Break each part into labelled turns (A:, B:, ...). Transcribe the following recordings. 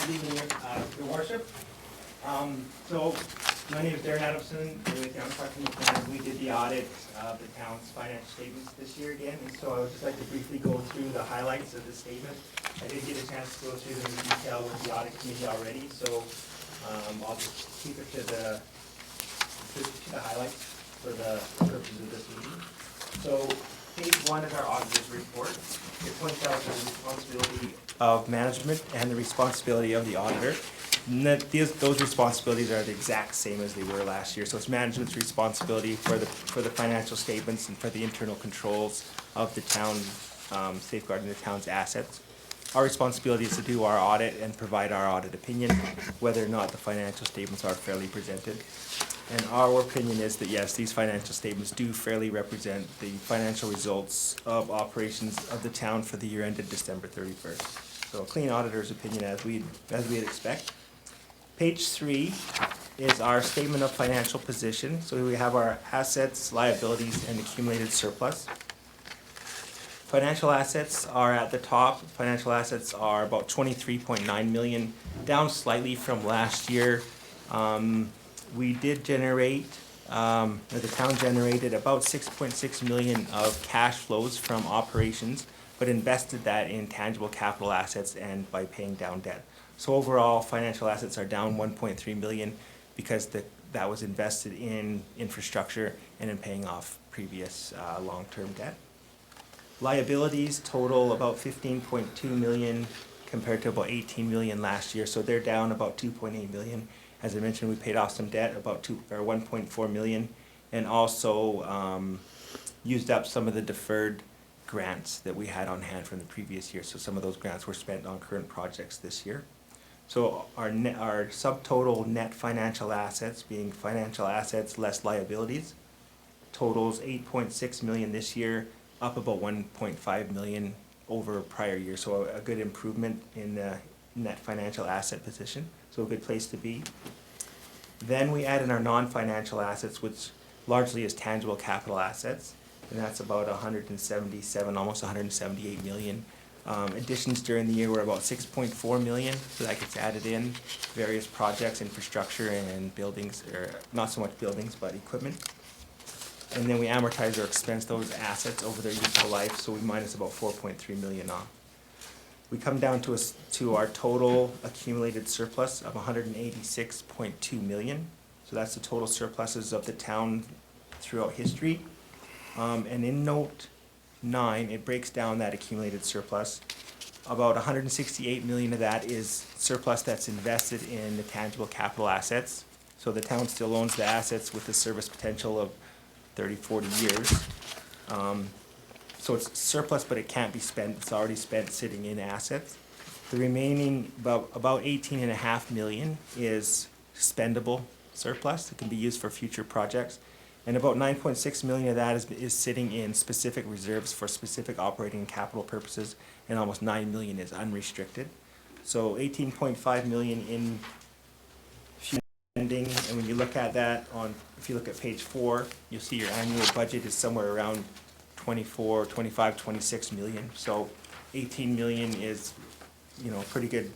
A: Good evening, Your Worship. So, my name is Darren Adamson, and with the Department of Finance, we did the audit of the town's financial statements this year again, and so I would just like to briefly go through the highlights of the statement. I did get a chance to go through them in detail with the audit committee already, so I'll just keep it to the highlights for the purposes of this meeting. So, page 1 is our auditor's report. It points out the responsibility of management and the responsibility of the auditor. Those responsibilities are the exact same as they were last year. So it's management's responsibility for the financial statements and for the internal controls of the town, safeguarding the town's assets. Our responsibility is to do our audit and provide our audit opinion, whether or not the financial statements are fairly presented. And our opinion is that yes, these financial statements do fairly represent the financial results of operations of the town for the year ended December 31st. So a clean auditor's opinion as we'd expect. Page 3 is our statement of financial position. So we have our assets, liabilities, and accumulated surplus. Financial assets are at the top. Financial assets are about 23.9 million, down slightly from last year. We did generate, the town generated about 6.6 million of cash flows from operations, but invested that in tangible capital assets and by paying down debt. So overall, financial assets are down 1.3 million because that was invested in infrastructure and in paying off previous long-term debt. Liabilities total about 15.2 million compared to about 18 million last year, so they're down about 2.8 million. As I mentioned, we paid off some debt, about 1.4 million, and also used up some of the deferred grants that we had on hand from the previous year. So some of those grants were spent on current projects this year. So our subtotal net financial assets, being financial assets less liabilities, totals 8.6 million this year, up about 1.5 million over prior year. So a good improvement in the net financial asset position. So a good place to be. Then we add in our non-financial assets, which largely is tangible capital assets, and that's about 177, almost 178 million. Additions during the year were about 6.4 million, so that gets added in. Various projects, infrastructure, and buildings, or not so much buildings, but equipment. And then we amortize or expense those assets over their useful life, so we minus about 4.3 million off. We come down to our total accumulated surplus of 186.2 million. So that's the total surpluses of the town throughout history. And in note 9, it breaks down that accumulated surplus. About 168 million of that is surplus that's invested in the tangible capital assets. So the town still owns the assets with the service potential of 30, 40 years. So it's surplus, but it can't be spent. It's already spent sitting in assets. The remaining about 18.5 million is spendable surplus that can be used for future projects. And about 9.6 million of that is sitting in specific reserves for specific operating and capital purposes, and almost 9 million is unrestricted. So 18.5 million in spending, and when you look at that if you look at page 4, you'll see your annual budget is somewhere around 24, 25, 26 million. So 18 million is, pretty good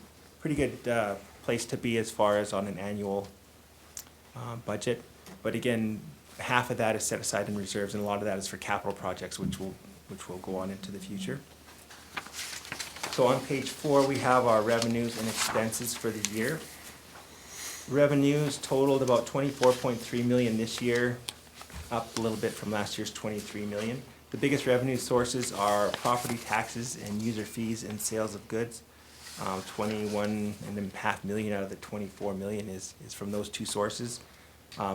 A: place to be as far as on an annual budget. But again, half of that is set aside in reserves, and a lot of that is for capital projects, which will go on into the future. So on page 4, we have our revenues and expenses for the year. Revenues totaled about 24.3 million this year, up a little bit from last year's 23 million. The biggest revenue sources are property taxes and user fees and sales of goods. 21.5 million out of the 24 million is from those two sources.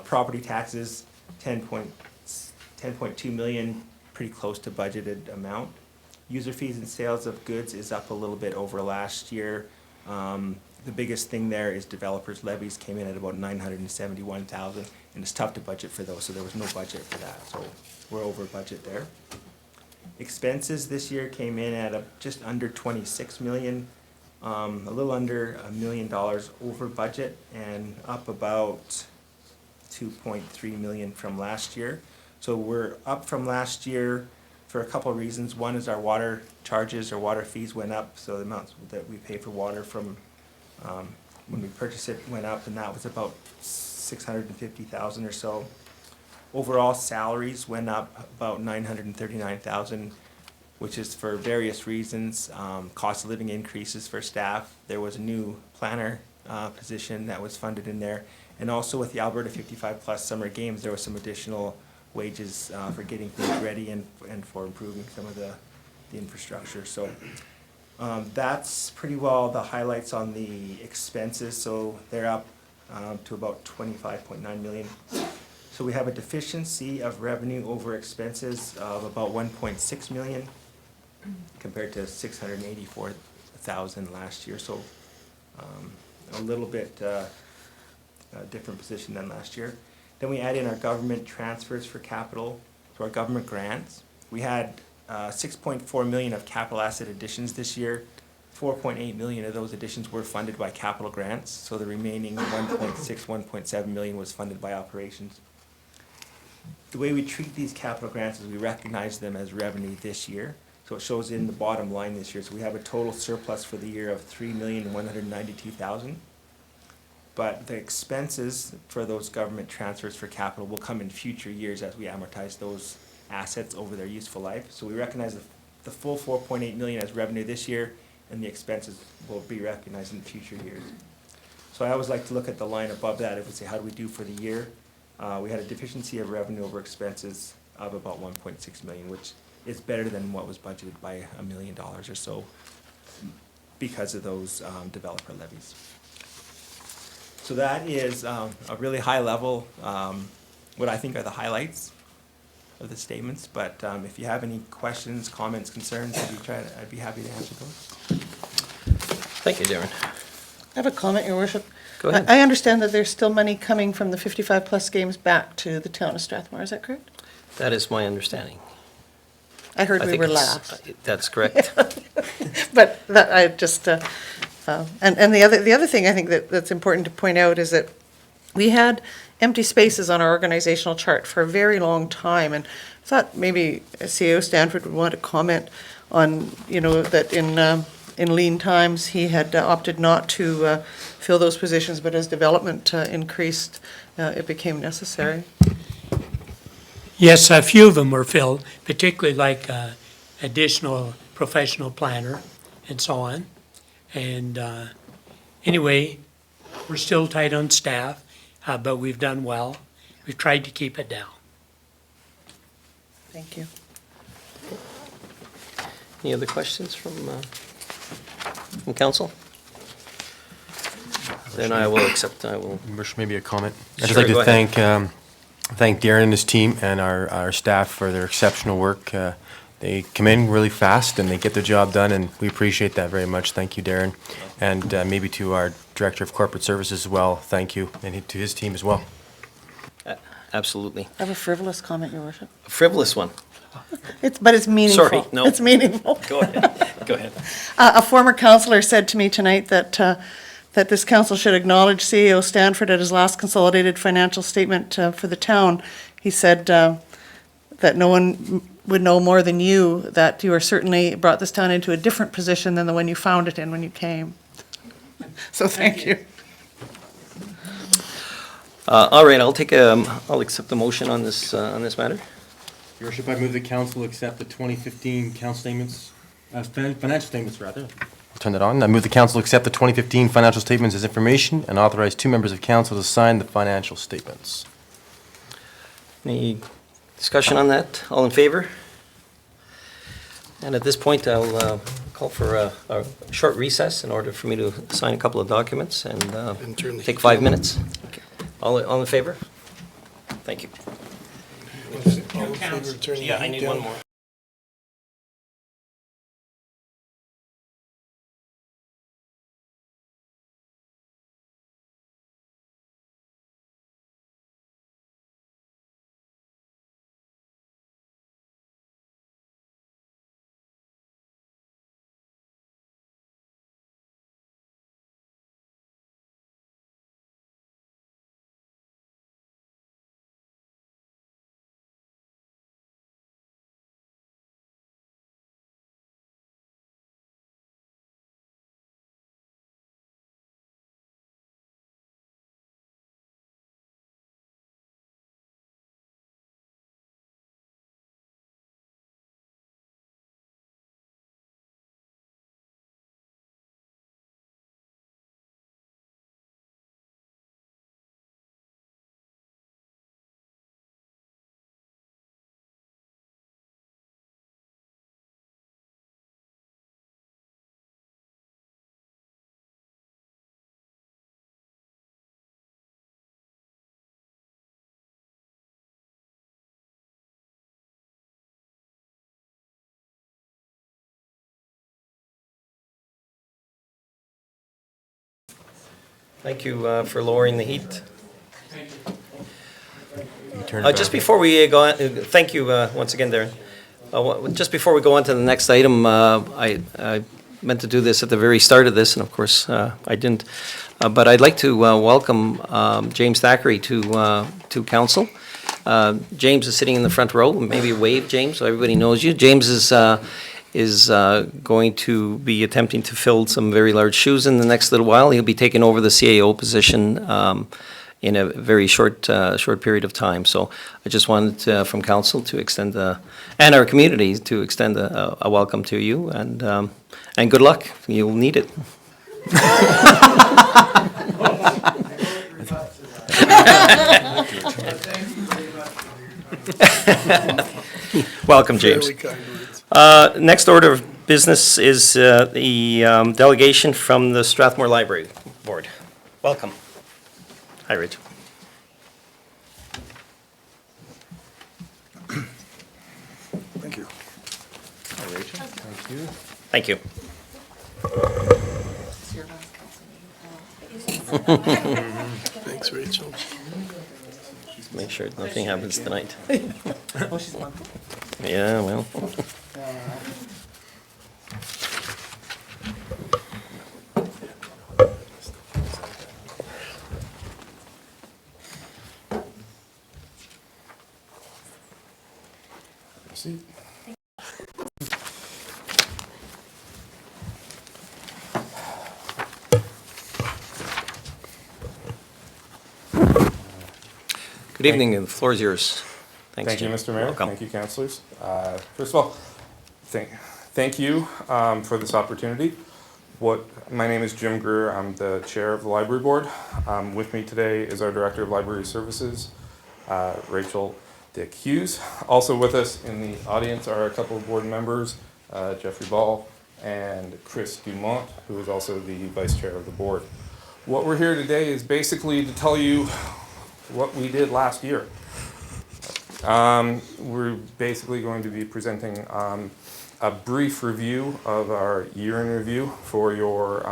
A: Property taxes, 10.2 million, pretty close to budgeted amount. User fees and sales of goods is up a little bit over last year. The biggest thing there is developers' levies came in at about 971,000, and it's tough to budget for those, so there was no budget for that. So we're over budget there. Expenses this year came in at just under 26 million, a little under $1 million over budget, and up about 2.3 million from last year. So we're up from last year for a couple of reasons. One is our water charges or water fees went up, so the amounts that we pay for water from When we purchased it, went up, and that was about 650,000 or so. Overall salaries went up about 939,000, which is for various reasons. Cost of living increases for staff. There was a new planner position that was funded in there. And also with the Alberta 55+ summer games, there was some additional wages for getting things ready and for improving some of the infrastructure. So that's pretty well the highlights on the expenses. So they're up to about 25.9 million. So we have a deficiency of revenue over expenses of about 1.6 million compared to 684,000 last year. So a little bit a different position than last year. Then we add in our government transfers for capital, so our government grants. We had 6.4 million of capital asset additions this year. 4.8 million of those additions were funded by capital grants, so the remaining 1.7 million was funded by operations. The way we treat these capital grants is we recognize them as revenue this year, so it shows in the bottom line this year. So we have a total surplus for the year of 3,192,000. But the expenses for those government transfers for capital will come in future years as we amortize those assets over their useful life. So we recognize the full 4.8 million as revenue this year, and the expenses will be recognized in future years. So I always like to look at the line above that if we say, how do we do for the year? We had a deficiency of revenue over expenses of about 1.6 million, which is better than what was budgeted by $1 million or so because of those developer levies. So that is a really high level, what I think are the highlights of the statements. But if you have any questions, comments, concerns, I'd be happy to answer those.
B: Thank you, Darren.
C: I have a comment, Your Worship.
B: Go ahead.
C: I understand that there's still money coming from the 55+ games back to the town of Strathmore. Is that correct?
B: That is my understanding.
C: I heard
B: I
C: we
B: think
C: were
B: it's-
C: last.
B: That's correct.
C: But that, I just, and the other thing I think that's important to point out is that we had empty spaces on our organizational chart for a very long time, and I thought maybe CEO Stanford would want to comment on, that in lean times, he had opted not to fill those positions, but as development increased, it became necessary.
D: Yes, a few of them were filled, particularly like additional professional planner and so on. And anyway, we're still tight on staff, but we've done well. We've tried to keep it down.
C: Thank you.
B: Any other questions from council? Then I will accept,
E: Maybe a comment. I'd
B: Sure,
E: just like
B: go
E: to
B: ahead.
E: thank Darren and his team and our staff for their exceptional work. They come in really fast and they get the job done, and we appreciate that very much. Thank you, Darren. And maybe to our Director of Corporate Services as well, thank you, and to his team as well.
B: absolutely.
C: I have a frivolous comment, Your Worship.
B: A frivolous one.
C: But it's meaningful.
B: Sorry, no.
C: It's meaningful.
B: Go ahead. Go ahead.
C: A former councillor said to me tonight that this council should acknowledge CEO Stanford at his last consolidated financial statement for the town. He said that no one would know more than you that you are certainly brought this town into a different position than the one you found it in when you came. So thank you.
B: All right, I'll accept the motion on this matter.
E: Your Worship, I move the council accept the 2015 council statements, financial statements rather. I'll turn that on. I move the council accept the 2015 financial statements as information and authorize 2 members of council to sign the financial statements.
B: Any discussion on that? All in favor? And at this point, I'll call for a short recess in order for me to sign a couple of documents and take 5 minutes. Okay. All in favor? Thank you. Yeah, I need one more. Thank you for lowering the heat.
E: Turn it
B: Just
E: back.
B: before we go on, thank you once again, Darren. Just before we go on to the next item, I meant to do this at the very start of this, and of course, I didn't. But I'd like to welcome James Thackeray to council. James is sitting in the front row. Maybe wave, James, so everybody knows you. James is going to be attempting to fill some very large shoes in the next little while. He'll be taking over the CAO position in a very short period of time. So I just wanted from council to extend and our community to extend a welcome to you, and good luck. You'll need it. Welcome, James. Next order of business is the delegation from the Strathmore Library Board. Welcome. Hi, Rachel.
F: Thank you.
E: Hi, Rachel. Thank you.
B: Thank you.
F: Thanks, Rachel.
B: Make sure nothing happens tonight. Yeah, well.
E: See?
B: Good evening, and the floor is yours. Thanks,
G: Thank you,
B: Jim.
G: Mr. Mayor.
B: Welcome.
G: Thank you, councillors. First of all, thank you for this opportunity. My name is Jim Greer. I'm the chair of the library board. With me today is our director of library services, Rachel Dick Hughes. Also with us in the audience are a couple of board members, Jeffrey Ball and Chris Dumont, who is also the vice chair of the board. What we're here today is basically to tell you what we did last year. We're basically going to be presenting a brief review of our year in review for your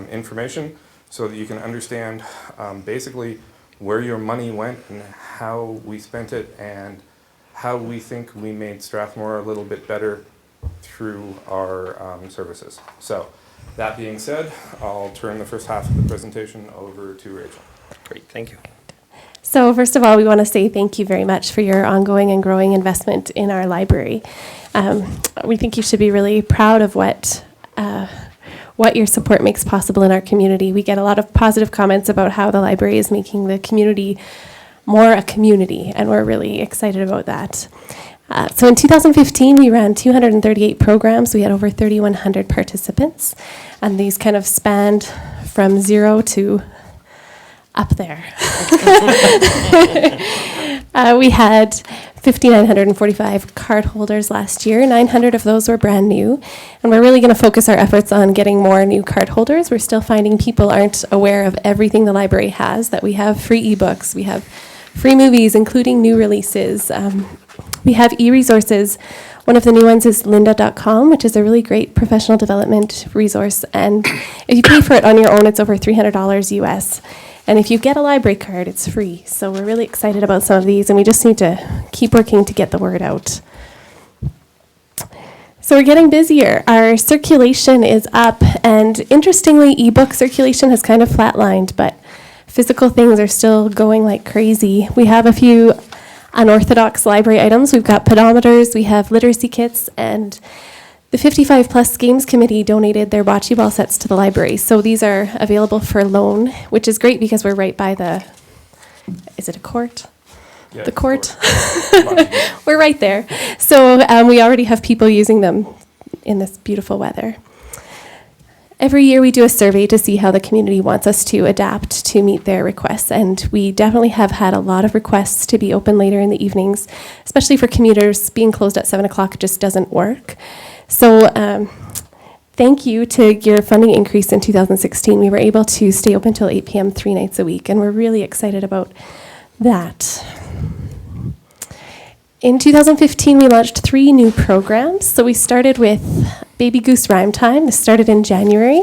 G: information, so that you can understand basically where your money went and how we spent it, and how we think we made Strathmore a little bit better through our services. So, that being said, I'll turn the first half of the presentation over to Rachel.
B: Great, thank you.
H: So first of all, we want to say thank you very much for your ongoing and growing investment in our library. We think you should be really proud of what your support makes possible in our community. We get a lot of positive comments about how the library is making the community more a community, and we're really excited about that. So in 2015, we ran 238 programs. We had over 3,100 participants, and these kind of spanned from 0 to up there. We had 5,945 card holders last year. 900 of those were brand new. And we're really going to focus our efforts on getting more new card holders. We're still finding people aren't aware of everything the library has, that we have free ebooks, we have free movies, including new releases. We have e-resources. One of the new ones is lynda.com, which is a really great professional development resource. And if you pay for it on your own, it's over $300 US. And if you get a library card, it's free. So we're really excited about some of these, and we just need to keep working to get the word out. So we're getting busier. Our circulation is up, and interestingly, ebook circulation has kind of flatlined, but physical things are still going like crazy. We have a few unorthodox library items. We've got pedometers, we have literacy kits, and the 55 Plus Games Committee donated their bocce ball sets to the library. So these are available for loan, which is great because we're right by the, is it a court?
G: Yeah,
H: The court.
G: Court.
H: We're right there. So we already have people using them in this beautiful weather. Every year we do a survey to see how the community wants us to adapt to meet their requests, and we definitely have had a lot of requests to be open later in the evenings, especially for commuters. Being closed at 7 o'clock just doesn't work. So thank you to your funding increase in 2016. We were able to stay open till 8 p.m. 3 nights a week, and we're really excited about that. In 2015, we launched 3 new programs. So we started with Baby Goose Rhyme Time. This started in January.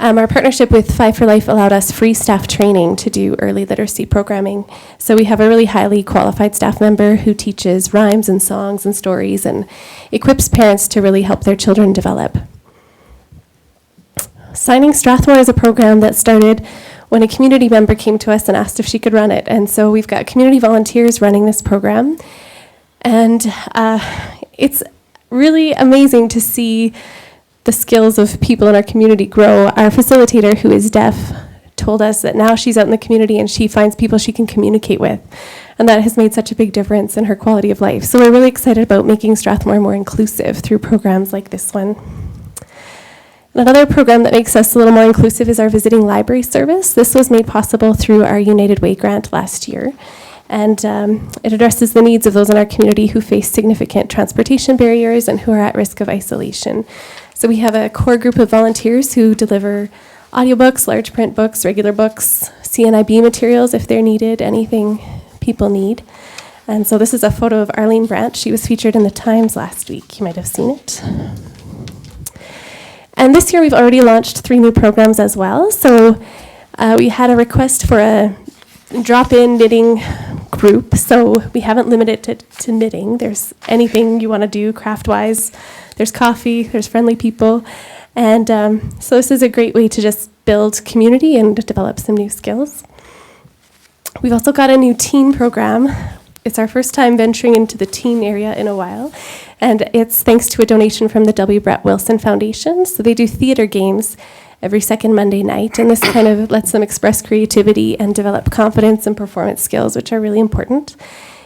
H: Our partnership with Five for Life allowed us free staff training to do early literacy programming. So we have a really highly qualified staff member who teaches rhymes and songs and stories and equips parents to really help their children develop. Signing Strathmore is a program that started when a community member came to us and asked if she could run it. And so we've got community volunteers running this program. And it's really amazing to see the skills of people in our community grow. Our facilitator, who is deaf, told us that now she's out in the community and she finds people she can communicate with. And that has made such a big difference in her quality of life. So we're really excited about making Strathmore more inclusive through programs like this one. And another program that makes us a little more inclusive is our visiting library service. This was made possible through our United Way grant last year. And it addresses the needs of those in our community who face significant transportation barriers and who are at risk of isolation. So we have a core group of volunteers who deliver audiobooks, large print books, regular books, CNIB materials if they're needed, anything people need. And so this is a photo of Arlene Brandt. She was featured in the Times last week. You might have seen it. And this year we've already launched 3 new programs as well. So we had a request for a drop-in knitting group. So we haven't limited it to knitting. There's anything you want to do craft-wise. There's coffee, there's friendly people. And so this is a great way to just build community and develop some new skills. We've also got a new teen program. It's our first time venturing into the teen area in a while. And it's thanks to a donation from the W. Brett Wilson Foundation. So they do theater games every second Monday night. And this kind of lets them express creativity and develop confidence and performance skills, which are really important.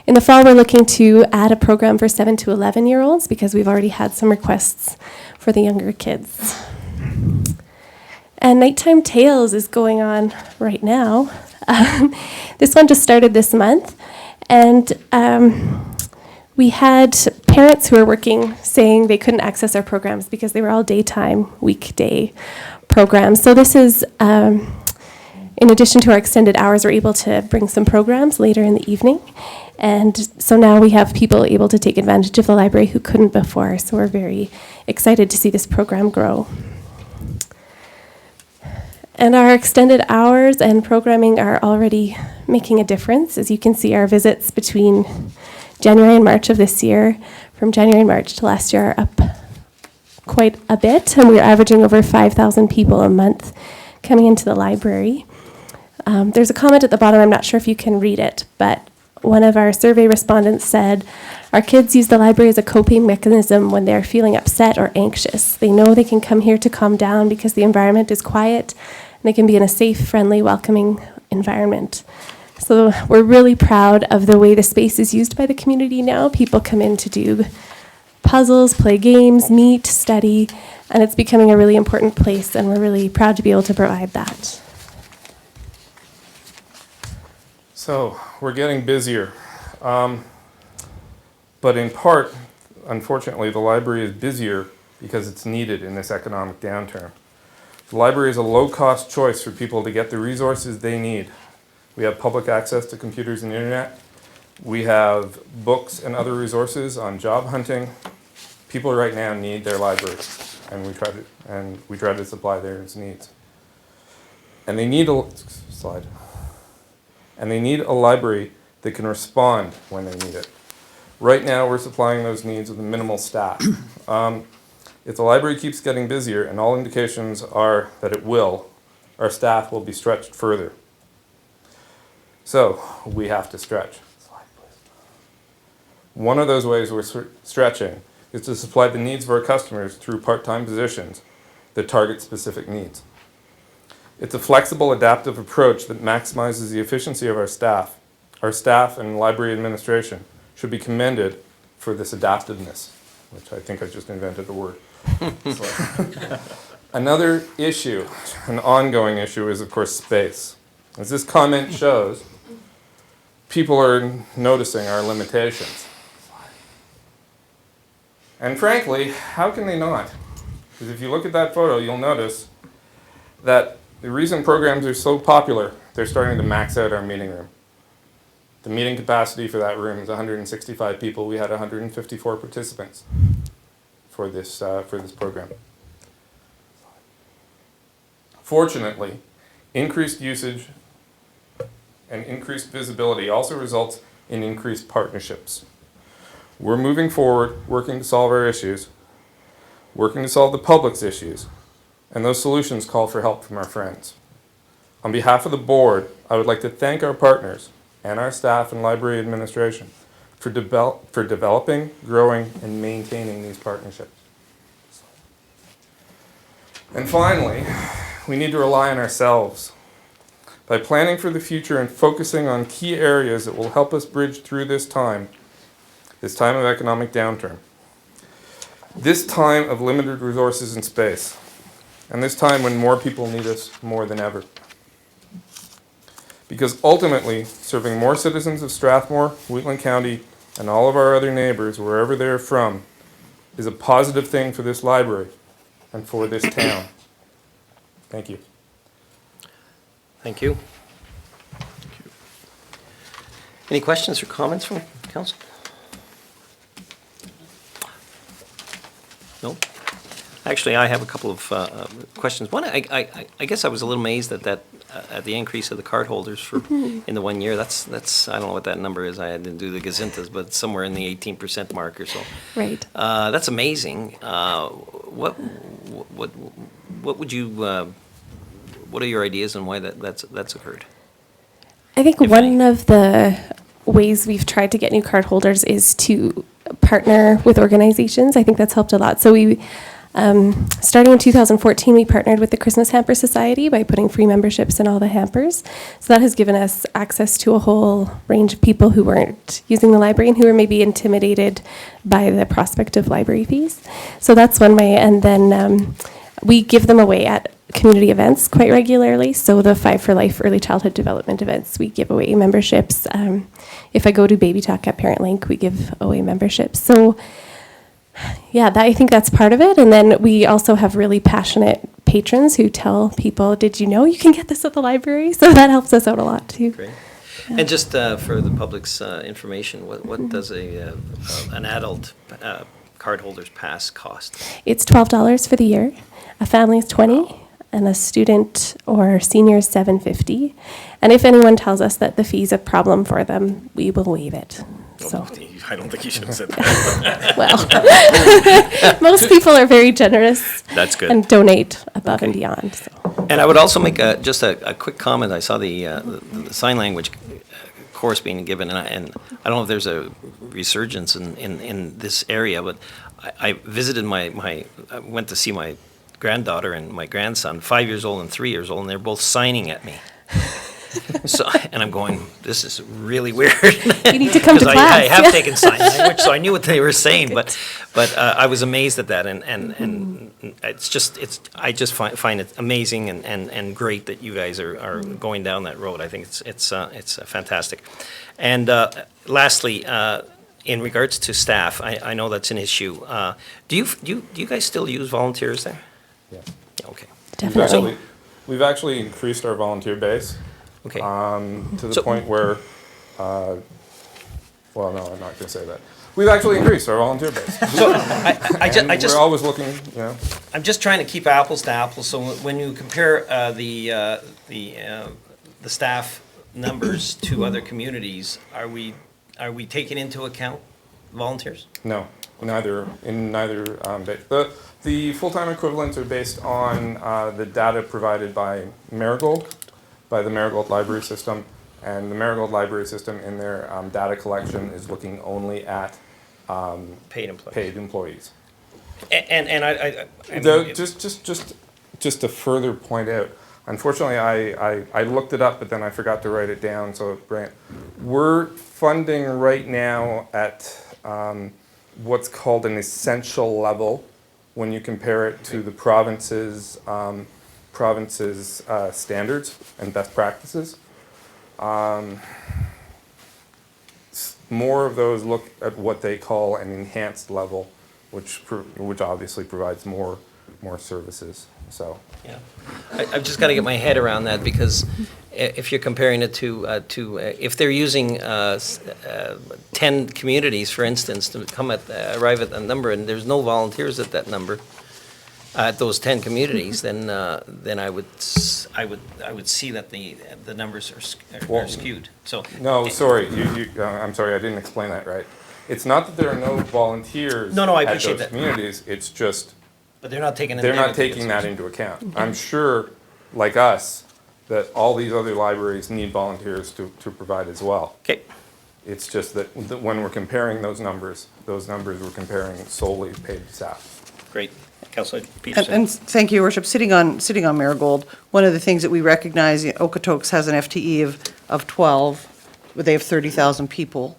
H: In the fall, we're looking to add a program for 7 to 11-year-olds because we've already had some requests for the younger kids. And Nighttime Tales is going on right now. This one just started this month. And we had parents who were working saying they couldn't access our programs because they were all daytime, weekday programs. So this is, in addition to our extended hours, we're able to bring some programs later in the evening. And so now we have people able to take advantage of the library who couldn't before. So we're very excited to see this program grow. And our extended hours and programming are already making a difference. As you can see, our visits between January and March of this year, from January and March to last year, are up quite a bit. And we're averaging over 5,000 people a month coming into the library. There's a comment at the bottom, I'm not sure if you can read it, but one of our survey respondents said, our kids use the library as a coping mechanism when they're feeling upset or anxious. They know they can come here to calm down because the environment is quiet and they can be in a safe, friendly, welcoming environment. So we're really proud of the way the space is used by the community now. People come in to do puzzles, play games, meet, study, and it's becoming a really important place, and we're really proud to be able to provide that.
G: So we're getting busier, but in part, unfortunately, the library is busier because it's needed in this economic downturn. The library is a low-cost choice for people to get the resources they need. We have public access to computers and internet. We have books and other resources on job hunting. People right now need their library, and we try to supply their needs. And they need a library that can respond when they need it. Right now, we're supplying those needs with minimal staff. If the library keeps getting busier, and all indications are that it will, our staff will be stretched further. So we have to stretch. One of those ways we're stretching is to supply the needs of our customers through part-time positions that target specific needs. It's a flexible, adaptive approach that maximizes the efficiency of our staff. Our staff and library administration should be commended for this adaptiveness, which I think I just invented a word. Another issue, an ongoing issue, is of course space. As this comment shows, people are noticing our limitations. And frankly, how can they not? Because if you look at that photo, you'll notice that the reason programs are so popular, they're starting to max out our meeting room. The meeting capacity for that room is 165 people. We had 154 participants for this program. Fortunately, increased usage and increased visibility also results in increased partnerships. We're moving forward, working to solve our issues, working to solve the public's issues, and those solutions call for help from our friends. On behalf of the board, I would like to thank our partners and our staff and library administration for developing, growing, and maintaining these partnerships. And finally, we need to rely on ourselves. By planning for the future and focusing on key areas that will help us bridge through this time of economic downturn, this time of limited resources and space, and this time when more people need us more than ever. Because ultimately, serving more citizens of Strathmore, Wheatland County, and all of our other neighbors, wherever they're from, is a positive thing for this library and for this town. Thank you.
B: Thank you. Any questions or comments from council? No? Actually, I have a couple of questions. One, I guess I was a little amazed at at the increase of the card holders for in the 1 year. That's I don't know what that number is. I didn't do the gazintas, but it's somewhere in the 18% mark or so.
H: Right.
B: That's amazing. What would you? What are your ideas on why that's occurred?
H: I think one of the ways we've tried to get new card holders is to partner with organizations. I think that's helped a lot. So we, starting in 2014, we partnered with the Christmas Hamper Society by putting free memberships in all the hampers. So that has given us access to a whole range of people who weren't using the library and who were maybe intimidated by the prospect of library fees. So that's one way. And then we give them away at community events quite regularly. So the 5 for Life early childhood development events, we give away memberships. If I go to Baby Talk at Parent Link, we give away memberships. So yeah, I think that's part of it. And then we also have really passionate patrons who tell people, did you know you can get this at the library? So that helps us out a lot too.
B: Great. Yeah. And just for the public's information, what does an adult cardholder's pass cost?
H: It's $12 for the year. A family is $20. And a student or senior is $7.50. And if anyone tells us that the fee is a problem for them, we will waive it. So.
B: I don't think you should have said that.
H: Well, most people are very generous.
B: That's good.
H: And donate above and beyond. So.
B: And I would also make just a quick comment. I saw the sign language course being given, and I don't know if there's a resurgence in this area, but I visited I went to see my granddaughter and my grandson, 5 years old and 3 years old, and they're both signing at me. So, and I'm going, this is really weird.
H: You need to come to class.
B: I have taken sign language, so I knew what they were saying, but I was amazed at that, and I just find it amazing and great that you guys are going down that road. I think it's fantastic. And lastly, in regards to staff, I know that's an issue. Do you guys still use volunteers there?
G: Yeah.
B: Okay.
H: Definitely.
G: We've actually increased our volunteer base.
B: Okay.
G: To the point where, well, no, I'm not going to say that. We've actually increased our volunteer base.
B: So I just
G: we're always looking,
B: I'm just trying to keep apples to apples. So when you compare the staff numbers to other communities, are we taking into account volunteers?
G: No, neither base. The full-time equivalents are based on the data provided by Marigold, by the Marigold Library System, and the Marigold Library System in their data collection is looking only at
B: Paid employees.
G: paid employees.
B: And I mean,
G: Just to further point out, unfortunately, I looked it up, but then I forgot to write it down. So, Brant, we're funding right now at what's called an essential level when you compare it to the province's standards and best practices. More of those look at what they call an enhanced level, which obviously provides more services. So
B: yeah, I've just got to get my head around that, because if you're comparing it to if they're using 10 communities, for instance, to arrive at that number, and there's no volunteers at that number, at those 10 communities, then I would see that the numbers are skewed. So
G: No, sorry, I'm sorry, I didn't explain that right. It's not that there are no volunteers
B: No, I
G: at
B: appreciate
G: those
B: that.
G: communities, it's just,
B: But they're not taking.
G: they're not taking that into account. I'm sure, like us, that all these other libraries need volunteers to provide as well.
B: Okay.
G: It's just that when we're comparing those numbers we're comparing solely paid staff.
B: Great. Councillor
C: And
B: Peterson.
C: thank you, Your Worship. Sitting on Marigold, one of the things that we recognize, Okotoks has an FTE of 12, but they have 30,000 people.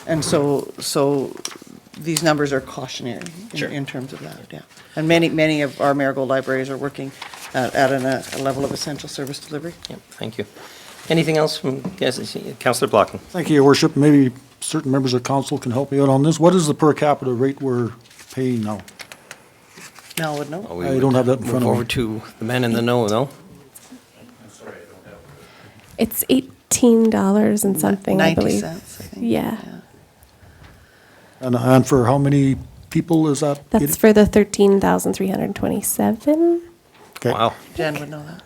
C: And so these numbers are cautionary
B: Sure.
C: in terms of that, yeah. And many of our Marigold libraries are working at a level of essential service delivery.
B: Yep, thank you. Anything else from, yes, Councillor Blocken?
F: Thank you, Your Worship. Maybe certain members of council can help me out on this. What is the per capita rate we're paying now?
C: Mel would know.
F: I don't have that in front
B: Move
F: of
B: over
F: me.
B: to the man in the know, no?
H: It's $18 and something, I
C: 90
H: believe.
C: cents, I think.
H: Yeah.
F: And for how many people is that?
H: That's for the 13,327.
F: Okay.
B: Wow.
C: Jen would know that.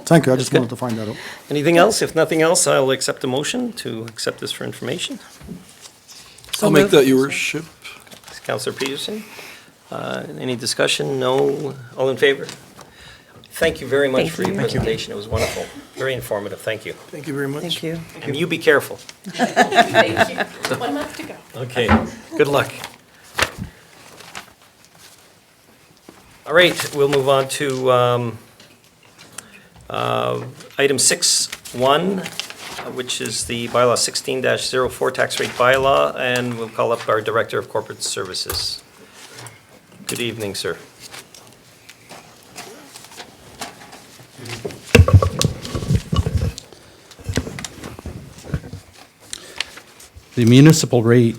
F: Thank you, I just wanted to find that out.
B: Anything else? If nothing else, I'll accept a motion to accept this for information.
F: I'll make that, Your Worship.
B: Councillor Peterson, any discussion? No? All in favor? Thank you very much
H: Thank
B: for your
H: you.
B: presentation. It was wonderful. Very informative. Thank you.
F: Thank you very much.
C: Thank you.
B: And you be careful.
H: Thank you. 1 month to go.
B: Okay, good luck. All right, we'll move on to item 6.1, which is the bylaw 16-04 tax rate bylaw, and we'll call up our Director of Corporate Services. Good evening, sir.
I: The municipal rate,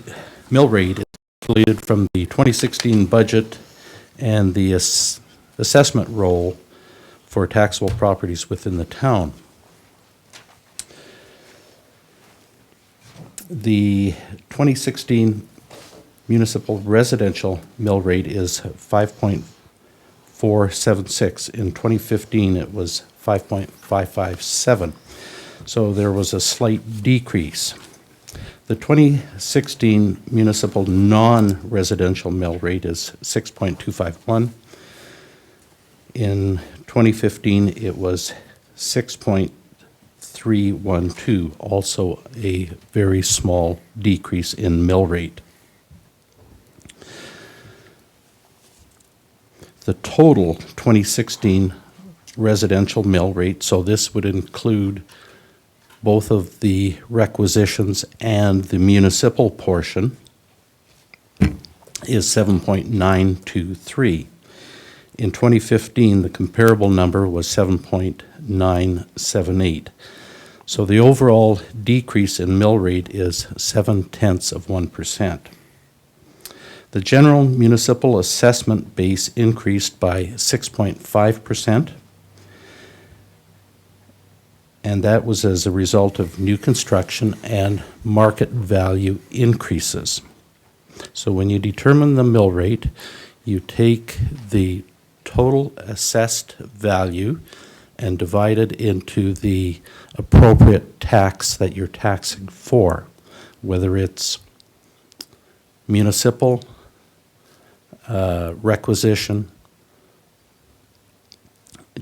I: mill rate, is calculated from the 2016 budget and the assessment roll for taxable properties within the town. The 2016 municipal residential mill rate is 5.476. In 2015, it was 5.557. So there was a slight decrease. The 2016 municipal non-residential mill rate is 6.251. In 2015, it was 6.312, also a very small decrease in mill rate. The total 2016 residential mill rate, so this would include both of the requisitions and the municipal portion, is 7.923. In 2015, the comparable number was 7.978. So the overall decrease in mill rate is 0.7%. The general municipal assessment base increased by 6.5%. And that was as a result of new construction and market value increases. So when you determine the mill rate, you take the total assessed value and divide it into the appropriate tax that you're taxing for, whether it's municipal, requisition,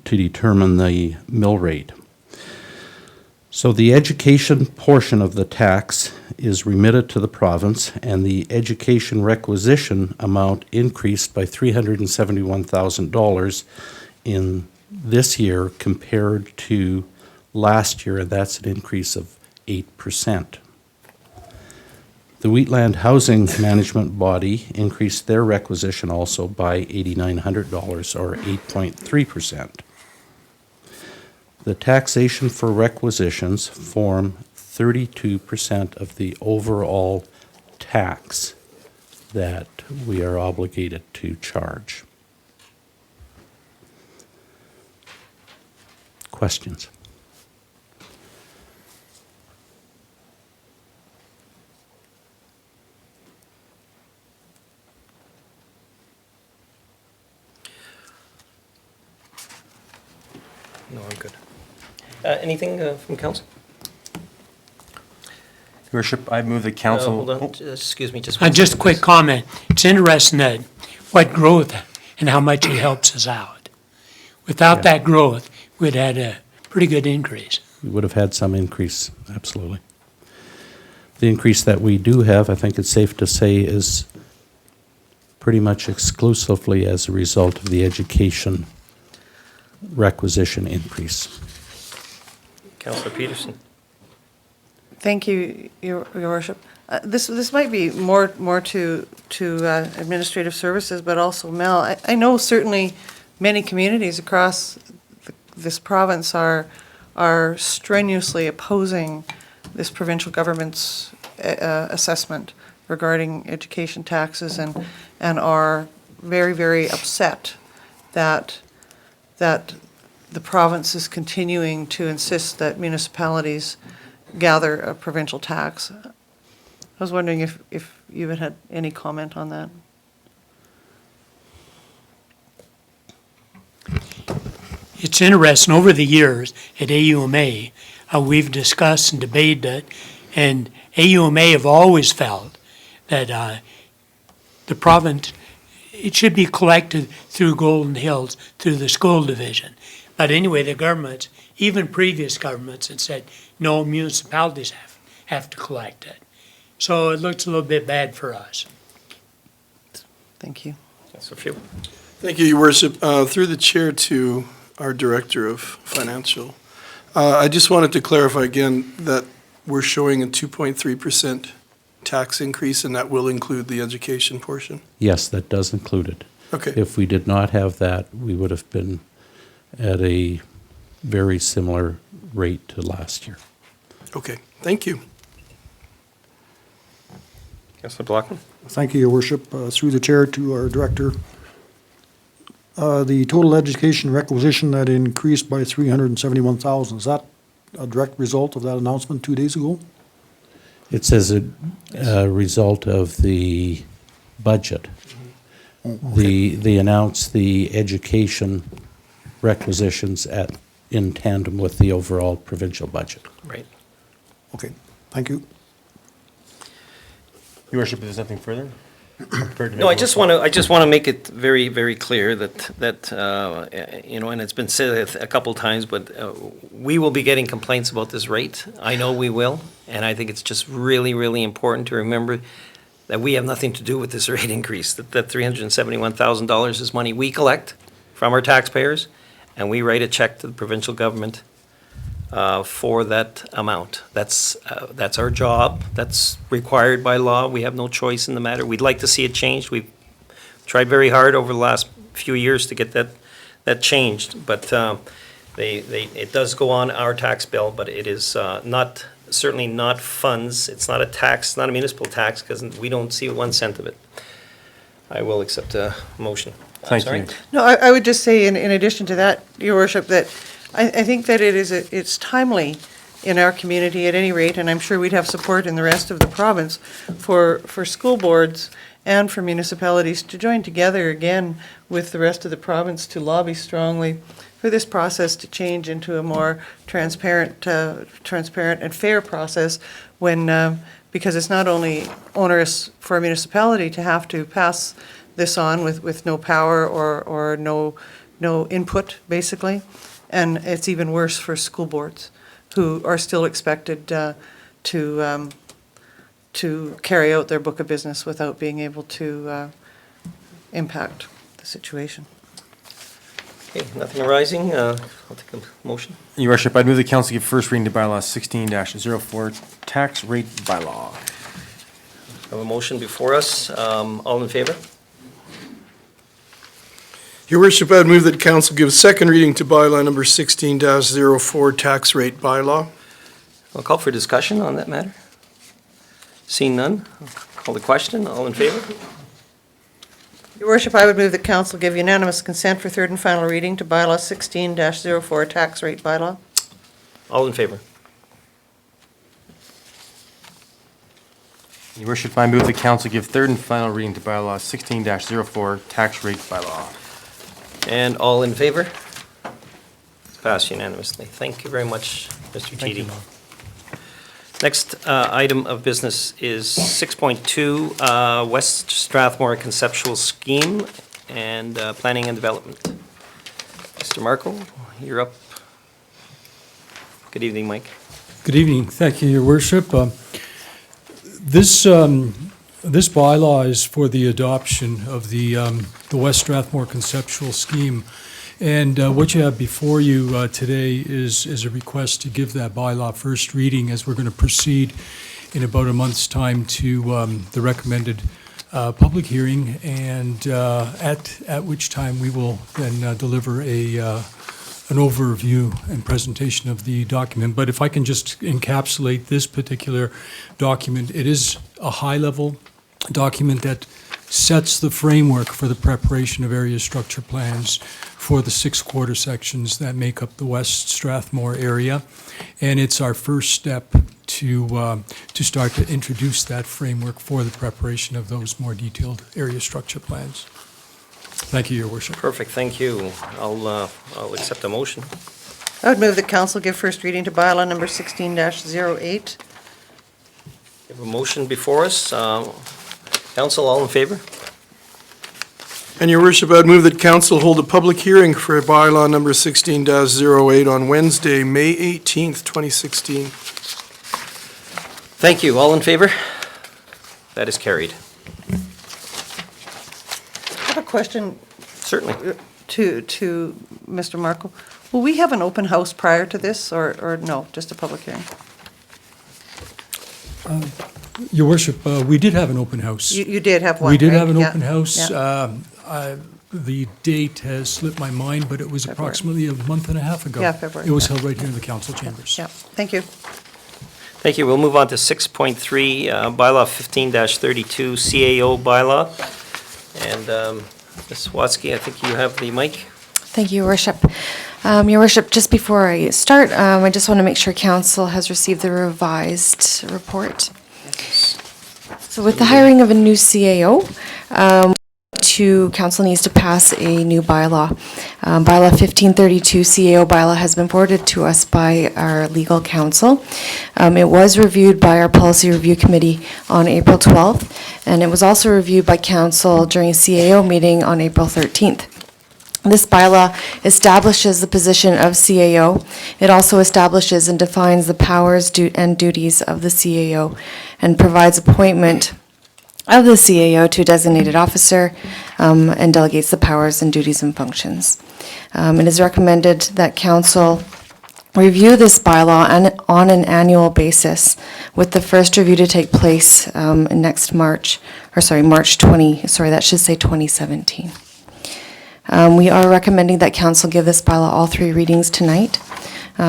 I: to determine the mill rate. So the education portion of the tax is remitted to the province, and the education requisition amount increased by $371,000 in this year compared to last year, and that's an increase of 8%. The Wheatland Housing Management Body increased their requisition also by $8,900, or 8.3%. The taxation for requisitions form 32% of the overall tax that we are obligated to charge. Questions?
B: No, I'm good. Anything from council?
E: Your worship, I move the council.
B: Hold on,
E: Oh,
B: excuse me, just.
D: Just a quick comment. It's interesting that what growth and how much it helps us out. Without that growth, we'd had a pretty good increase.
I: We would have had some increase, absolutely. The increase that we do have, I think it's safe to say, is pretty much exclusively as a result of the education requisition increase.
B: Councillor Peterson.
C: Thank you, Your Worship. This might be more to administrative services, but also Mel. I know certainly many communities across this province are strenuously opposing this provincial government's assessment regarding education taxes and are very, very upset that the province is continuing to insist that municipalities gather a provincial tax. I was wondering if you had any comment on that.
D: It's interesting, over the years at AUMA, how we've discussed and debated it, and AUMA have always felt that the province, it should be collected through Golden Hills, through the school division. But anyway, the governments, even previous governments, had said, no, municipalities have to collect it. So it looks a little bit bad for us.
C: Thank you.
B: Councillor Few.
J: Thank you, Your Worship. Through the chair to our Director of Financial, I just wanted to clarify again that we're showing a 2.3% tax increase, and that will include the education portion?
I: Yes, that does include it.
J: Okay.
I: If we did not have that, we would have been at a very similar rate to last year.
J: Okay, thank you.
B: Councillor Blockman.
F: Thank you, Your Worship. Through the chair to our director. The total education requisition that increased by 371,000, is that a direct result of that announcement 2 days ago?
I: It's as a result of the budget. They announced the education requisitions in tandem with the overall provincial budget.
B: Right.
F: Okay, thank you.
E: Your worship, if there's nothing further?
B: No, I just want to make it very, very clear that you know, and it's been said a couple times, but we will be getting complaints about this rate. I know we will, and I think it's just really, really important to remember that we have nothing to do with this rate increase. That $371,000 is money we collect from our taxpayers, and we write a check to the provincial government for that amount. That's our job. That's required by law. We have no choice in the matter. We'd like to see it changed. We've tried very hard over the last few years to get that changed, but it does go on our tax bill, but it is certainly not funds. It's not a tax, not a municipal tax, because we don't see 1 cent of it. I will accept a motion.
E: Thank
B: Sorry.
E: you.
C: No, I would just say in addition to that, Your Worship, that I think that it's timely in our community at any rate, and I'm sure we'd have support in the rest of the province for school boards and for municipalities to join together again with the rest of the province to lobby strongly for this process to change into a more transparent and fair process when, because it's not only onerous for a municipality to have to pass this on with no power or no input, basically, and it's even worse for school boards who are still expected to carry out their book of business without being able to impact the situation.
B: Okay, nothing arising. I'll take a motion.
E: Your worship, I'd move the council give first reading to bylaw 16-04 tax rate bylaw.
B: I have a motion before us. All in favor?
J: Your Worship, I'd move that council give second reading to bylaw number 16-04 tax rate bylaw.
B: I'll call for discussion on that matter. Seeing none, I'll call the question. All in favor?
C: Your Worship, I would move that council give unanimous consent for third and final reading to bylaw 16-04 tax rate bylaw.
B: All in favor?
E: Your worship, I move the council give third and final reading to bylaw 16-04 tax rate bylaw.
B: And all in favor? Passed unanimously. Thank you very much, Mr. Titi. Next item of business is 6.2, West Strathmore Conceptual Scheme and Planning and Development. Mr. Marco, you're up. Good evening, Mike.
K: Good evening. Thank you, Your Worship. This bylaw is for the adoption of the West Strathmore Conceptual Scheme. And what you have before you today is a request to give that bylaw first reading, as we're going to proceed in about a month's time to the recommended public hearing, and at which time we will then deliver an overview and presentation of the document. But if I can just encapsulate this particular document, it is a high-level document that sets the framework for the preparation of area structure plans for the 6 quarter sections that make up the West Strathmore area. And it's our first step to start to introduce that framework for the preparation of those more detailed area structure plans. Thank you, Your Worship.
B: Perfect, thank you. I'll accept a motion.
C: I would move that council give first reading to bylaw number 16-08.
B: We have a motion before us. Council, all in favor?
J: And Your Worship, I'd move that council hold a public hearing for bylaw number 16-08 on Wednesday, May 18th, 2016.
B: Thank you. All in favor? That is carried.
C: I have a question
B: Certainly.
C: to Mr. Markle. Will we have an open house prior to this, or no, just a public hearing?
K: Your Worship, we did have an open house.
C: You did have one,
K: We did
C: right?
K: have an
C: Yeah,
K: open house.
C: yeah.
K: The date has slipped my mind, but it was
C: February.
K: approximately a month and a half ago.
C: Yeah, February,
K: It was
C: yeah.
K: held right here in the council chambers.
C: Yeah, thank you.
B: Thank you. We'll move on to 6.3, bylaw 15-32, CAO bylaw. And Ms. Watsky, I think you have the mic.
L: Thank you, Your Worship. Your Worship, just before I start, I just want to make sure council has received the revised report. So with the hiring of a new CAO, council needs to pass a new bylaw. Bylaw 1532 CAO bylaw has been forwarded to us by our legal counsel. It was reviewed by our policy review committee on April 12th, and it was also reviewed by council during a CAO meeting on April 13th. This bylaw establishes the position of CAO. It also establishes and defines the powers and duties of the CAO and provides appointment of the CAO to a designated officer and delegates the powers and duties and functions. It is recommended that council review this bylaw on an annual basis, with the first review to take place next March 2017. We are recommending that council give this bylaw all 3 readings tonight.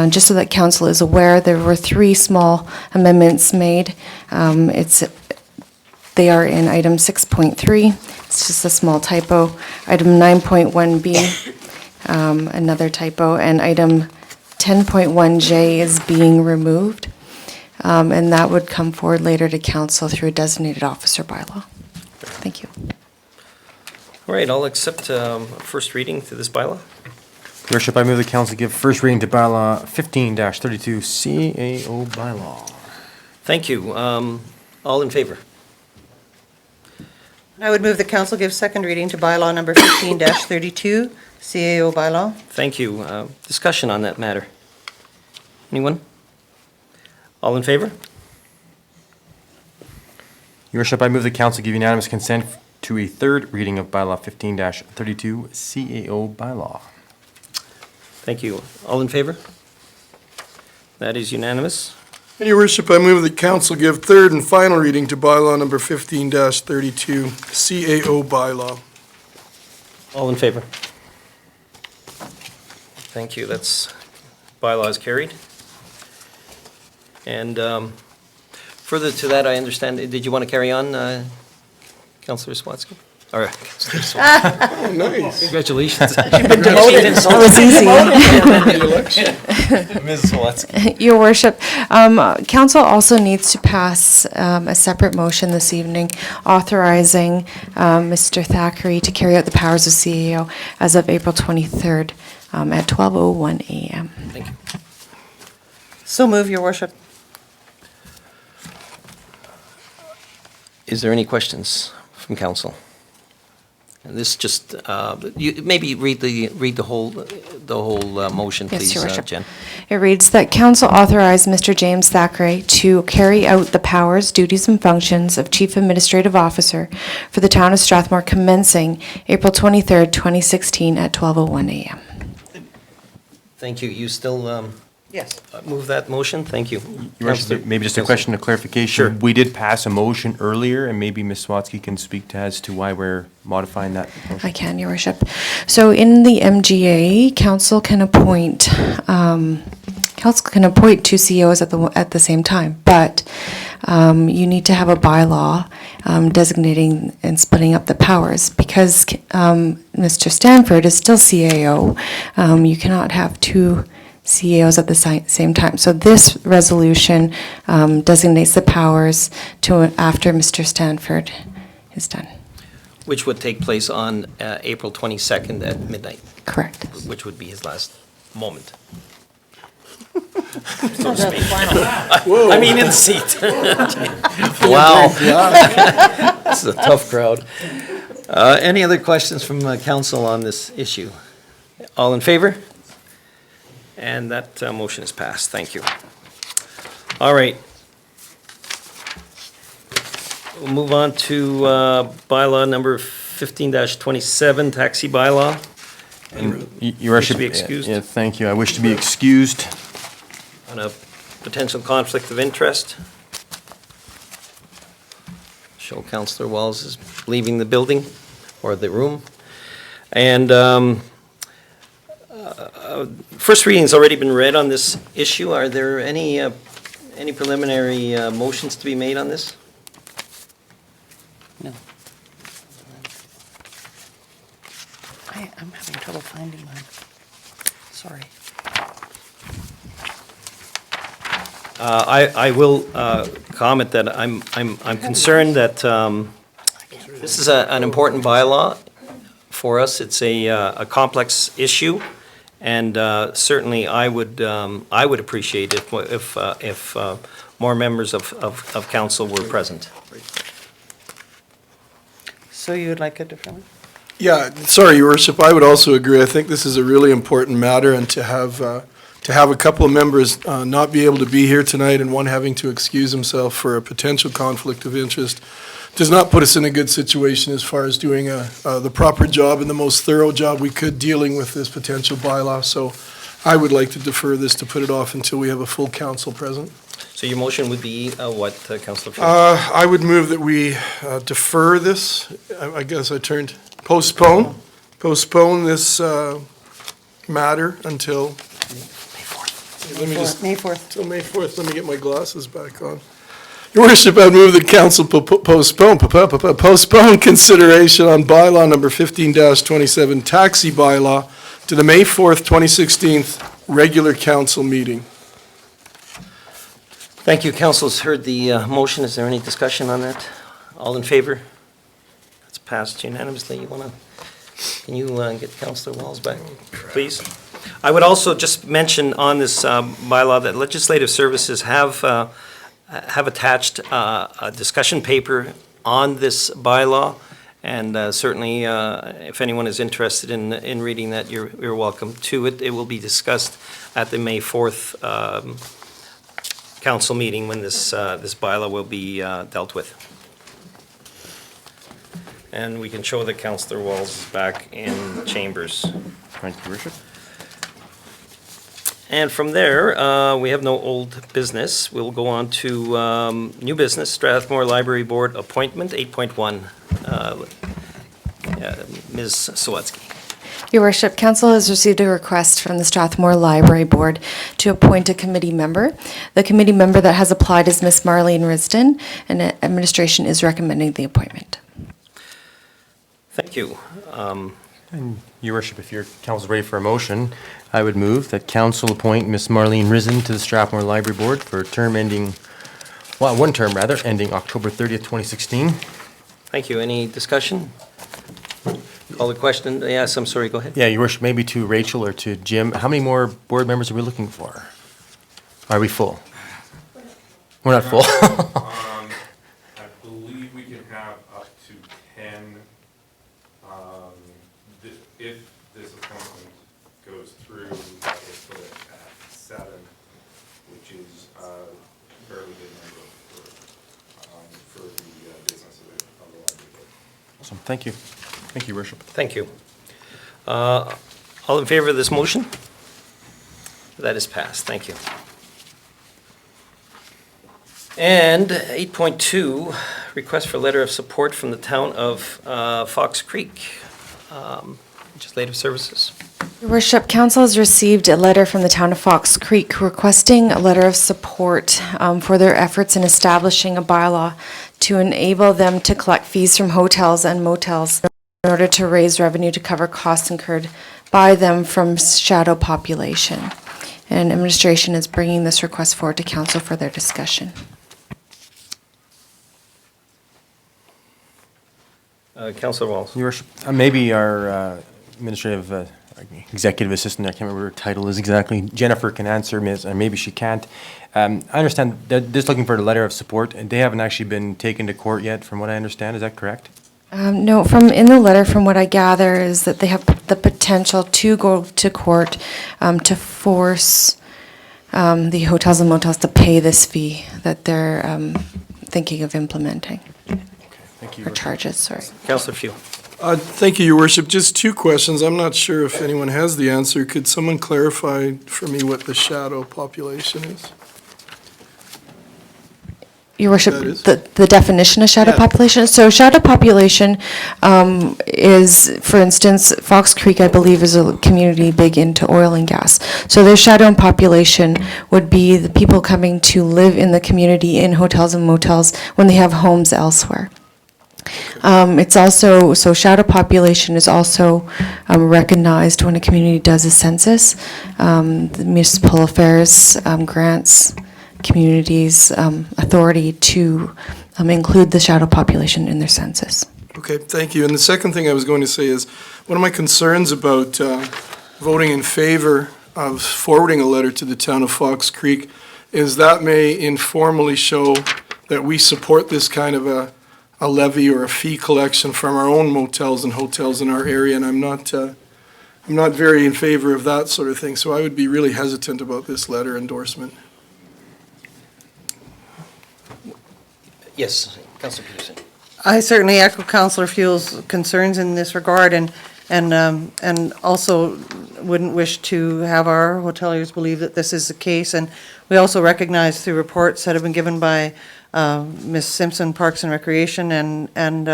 L: Just so that council is aware, there were 3 small amendments made. They are in item 6.3, it's just a small typo. Item 9.1B, another typo, and item 10.1J is being removed. And that would come forward later to council through a designated officer bylaw. Thank you.
B: All right, I'll accept first reading to this bylaw.
E: Your Worship, I move the council give first reading to bylaw 15-32 CAO bylaw.
B: Thank you. All in favor?
C: I would move the council give second reading to bylaw number 15-32, CAO bylaw.
B: Thank you. Discussion on that matter? Anyone? All in favor?
E: Your Worship, I move the council give unanimous consent to a third reading of bylaw 15-32 CAO bylaw.
B: Thank you. All in favor? That is unanimous.
J: And Your Worship, I move that council give third and final reading to bylaw number 15-32, CAO bylaw.
B: All in favor? Thank you. That's, bylaw is carried. And further to that, I understand, did you want to carry on, Councillor Swatsky? All right.
J: Oh, nice.
B: Congratulations.
L: That was easy.
B: Ms. Swatsky.
L: Your Worship, council also needs to pass a separate motion this evening authorizing Mr. Thackeray to carry out the powers of CAO as of April 23rd, at 12:01 a.m.
B: Thank you.
C: So move, your worship.
B: Is there any questions from council? And this just, you maybe read the whole motion,
L: Yes,
B: please,
L: Your Worship.
B: Jen.
L: It reads that council authorize Mr. James Thackeray to carry out the powers, duties, and functions of Chief Administrative Officer for the town of Strathmore commencing April 23rd, 2016 at 12:01 a.m.
B: Thank you. You still
C: Yes.
B: move that motion? Thank you.
E: Your Worship, maybe just a question of clarification.
B: Sure.
E: We did pass a motion earlier, and maybe Ms. Swatsky can speak to as to why we're modifying that motion.
L: I can, Your Worship. So in the MGA, council can appoint two CEOs at the same time, but you need to have a bylaw designating and splitting up the powers. Because Mr. Stanford is still CAO, you cannot have two CEOs at the same time. So this resolution designates the powers to after Mr. Stanford is done.
B: Which would take place on April 22nd at midnight,
L: Correct.
B: which would be his last moment.
C: Final.
B: I mean, in the seat. Wow. This is a tough crowd. Any other questions from council on this issue? All in favor? And that motion is passed. Thank you. All right. We'll move on to bylaw number 15-27, taxi bylaw.
E: Your Worship,
B: be excused?
E: yeah, thank you. I wish to be excused.
B: On a potential conflict of interest. Show Councillor Wells is leaving the building or the room. And first reading's already been read on this issue. Are there any preliminary motions to be made on this?
M: No. I'm having trouble finding mine. Sorry.
B: I will comment that I'm concerned that this is an important bylaw for us. It's a complex issue, and certainly I would appreciate if more members of council were present.
M: So you would like a different one?
J: Yeah, sorry, Your Worship, I would also agree. I think this is a really important matter, and to have a couple of members not be able to be here tonight and one having to excuse himself for a potential conflict of interest does not put us in a good situation as far as doing the proper job and the most thorough job we could dealing with this potential bylaw. So I would like to defer this to put it off until we have a full council present.
B: So your motion would be what, Councillor Field?
J: I would move that we defer this, I guess I turned, postpone this matter until, let me just,
C: May 4th.
J: till May 4th. Let me get my glasses back on. Your Worship, I move that council postpone consideration on bylaw number 15-27, taxi bylaw, to the May 4th, 2016 regular council meeting.
B: Thank you. Council's heard the motion. Is there any discussion on that? All in favor? That's passed unanimously. Can you get Councillor Wells back, please? I would also just mention on this bylaw that Legislative Services have attached a discussion paper on this bylaw, and certainly if anyone is interested in reading that, you're welcome to it. It will be discussed at the May 4th council meeting when this bylaw will be dealt with. And we can show that Councillor Wells is back in chambers.
E: Thank you, Your Worship.
B: And from there, we have no old business. We'll go on to new business, Strathmore Library Board appointment, 8.1. Ms. Sawatsky.
L: Your Worship, Council has received a request from the Strathmore Library Board to appoint a committee member. The committee member that has applied is Ms. Marlene Risden, and administration is recommending the appointment.
B: Thank you.
E: And Your Worship, if your council's ready for a motion, I would move that council appoint Ms. Marlene Risen to the Strathmore Library Board for a term ending, well, one term rather, ending October 30th, 2016.
B: Thank you. Any discussion? Call the question. Yes, I'm sorry, go ahead.
E: Yeah, Your Worship, maybe to Rachel or to Jim, how many more board members are we looking for? Are we full? We're not full.
G: I believe we can have up to 10, if this appointment goes through, that will put it at 7, which is a fairly good number for the business of the library board.
E: Awesome, thank you. Thank you, Your Worship.
B: Thank you. All in favor of this motion? That is passed. Thank you. And 8.2, request for letter of support from the town of Fox Creek. Legislative Services.
L: Your Worship, Council has received a letter from the town of Fox Creek requesting a letter of support for their efforts in establishing a bylaw to enable them to collect fees from hotels and motels in order to raise revenue to cover costs incurred by them from shadow population. And administration is bringing this request forward to council for their discussion.
B: Councilor Walls.
E: Your Worship, maybe our administrative executive assistant, I can't remember what her title is exactly, Jennifer can answer, or maybe she can't. I understand they're just looking for a letter of support, and they haven't actually been taken to court yet, from what I understand. Is that correct?
L: No, in the letter, from what I gather, is that they have the potential to go to court to force the hotels and motels to pay this fee that they're thinking of implementing.
E: Thank you.
L: Or charges, sorry.
B: Councilor Few.
J: Thank you, Your Worship. Just 2 questions. I'm not sure if anyone has the answer. Could someone clarify for me what the shadow population is?
L: Your Worship,
J: That is?
L: the definition of shadow
J: Yeah.
L: population. So shadow population is, for instance, Fox Creek, I believe, is a community big into oil and gas. So their shadow population would be the people coming to live in the community in hotels and motels when they have homes elsewhere. It's also, so shadow population is also recognized when a community does a census. The municipal affairs grants communities authority to include the shadow population in their census.
J: Okay, thank you. And the second thing I was going to say is, one of my concerns about voting in favor of forwarding a letter to the town of Fox Creek is that may informally show that we support this kind of a levy or a fee collection from our own motels and hotels in our area, and I'm not very in favor of that sort of thing, so I would be really hesitant about this letter endorsement.
B: Yes, Councilor Peterson.
C: I certainly echo Councillor Fuel's concerns in this regard, and also wouldn't wish to have our hoteliers believe that this is the case. And we also recognize through reports that have been given by Ms. Simpson, Parks and Recreation, and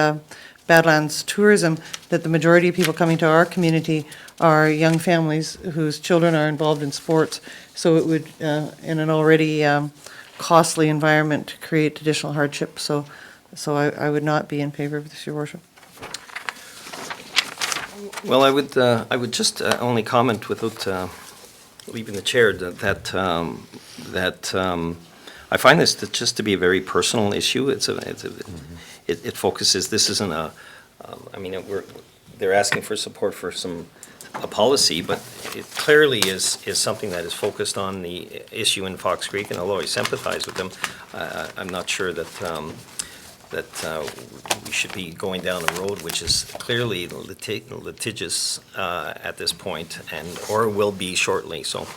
C: Badlands Tourism, that the majority of people coming to our community are young families whose children are involved in sports. So it would, in an already costly environment, create additional hardship. So I would not be in favor of this, Your Worship.
B: Well, I would just only comment without leaving the chair that I find this just to be a very personal issue. It focuses. This isn't a. I mean, they're asking for support for a policy, but it clearly is something that is focused on the issue in Fox Creek. And although I sympathize with them, I'm not sure that we should be going down a road which is clearly litigious at this point, or will be shortly. So,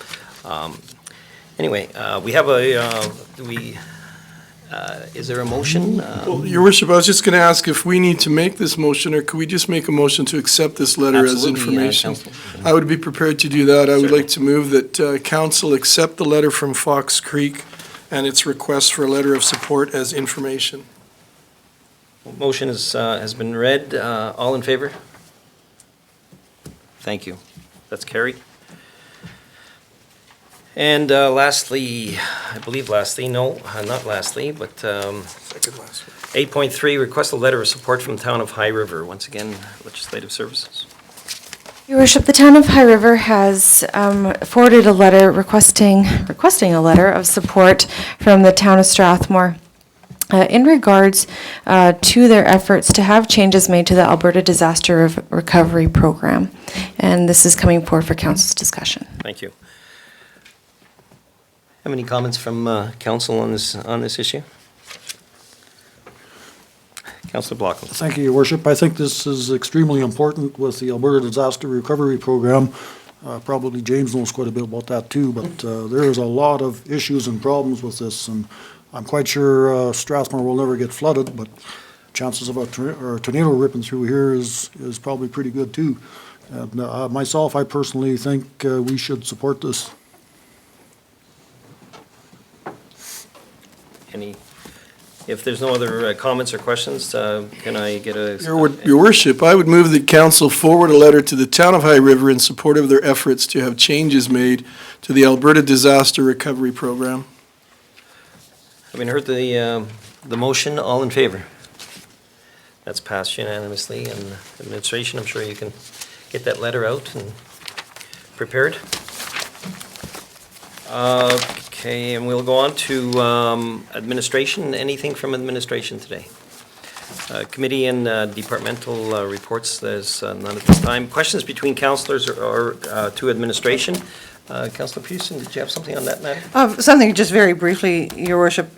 B: anyway, we have is there a motion?
J: Well, Your Worship, I was just going to ask if we need to make this motion, or could we just make a motion to accept this letter as
B: Absolutely,
J: information?
B: Councilor.
J: I would be prepared to do that. I would like to move that council accept the letter from Fox Creek and its request for a letter of support as information.
B: Motion has been read. All in favor? Thank you. That's carried. And lastly, I believe lastly, no, not lastly, but
J: Second last one.
B: 8.3, request a letter of support from the town of High River. Once again, Legislative Services.
L: Your Worship, the town of High River has forwarded a letter requesting a letter of support from the town of Strathmore in regards to their efforts to have changes made to the Alberta Disaster Recovery Program. And this is coming forward for council's discussion.
B: Thank you. Have any comments from council on this issue? Councillor Blockland.
F: Thank you, Your Worship. I think this is extremely important with the Alberta Disaster Recovery Program. Probably James knows quite a bit about that too, but there is a lot of issues and problems with this, and I'm quite sure Strathmore will never get flooded, but chances of a tornado ripping through here is probably pretty good too. And myself, I personally think we should support this.
B: If there's no other comments or questions, can I get a...
J: Your Worship, I would move that council forward a letter to the town of High River in support of their efforts to have changes made to the Alberta Disaster Recovery Program.
B: Having heard the motion, all in favor? That's passed unanimously, and administration, I'm sure you can get that letter out and prepared. Okay, and we'll go on to administration. Anything from administration today? Committee and departmental reports, there's none at this time. Questions between councillors or to administration? Councillor Pearson, did you have something on that matter?
C: Something just very briefly, Your Worship.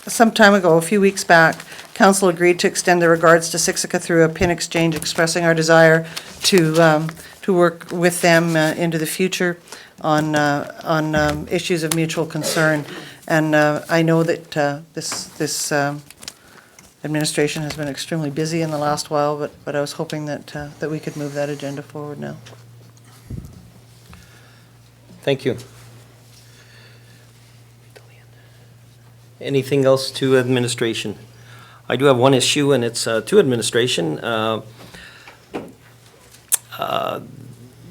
C: Some time ago, a few weeks back, council agreed to extend the regards to Siksika through a pin exchange, expressing our desire to work with them into the future on issues of mutual concern. And I know that this administration has been extremely busy in the last while, but I was hoping that we could move that agenda forward now.
B: Thank you. Anything else to administration? I do have one issue, and it's to administration.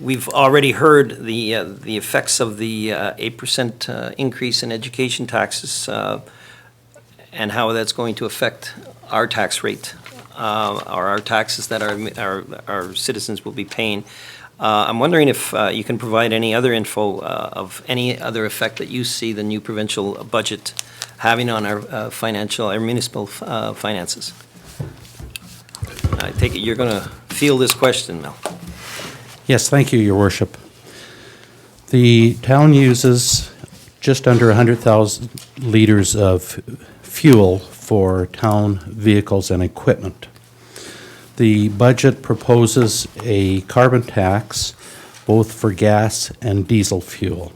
B: We've already heard the effects of the 8% increase in education taxes and how that's going to affect our tax rate, or our taxes that our citizens will be paying. I'm wondering if you can provide any other info of any other effect that you see the new provincial budget having on our our municipal finances. I take it you're going to field this question, Mel.
I: Yes, thank you, Your Worship. The town uses just under 100,000 liters of fuel for town vehicles and equipment. The budget proposes a carbon tax both for gas and diesel fuel.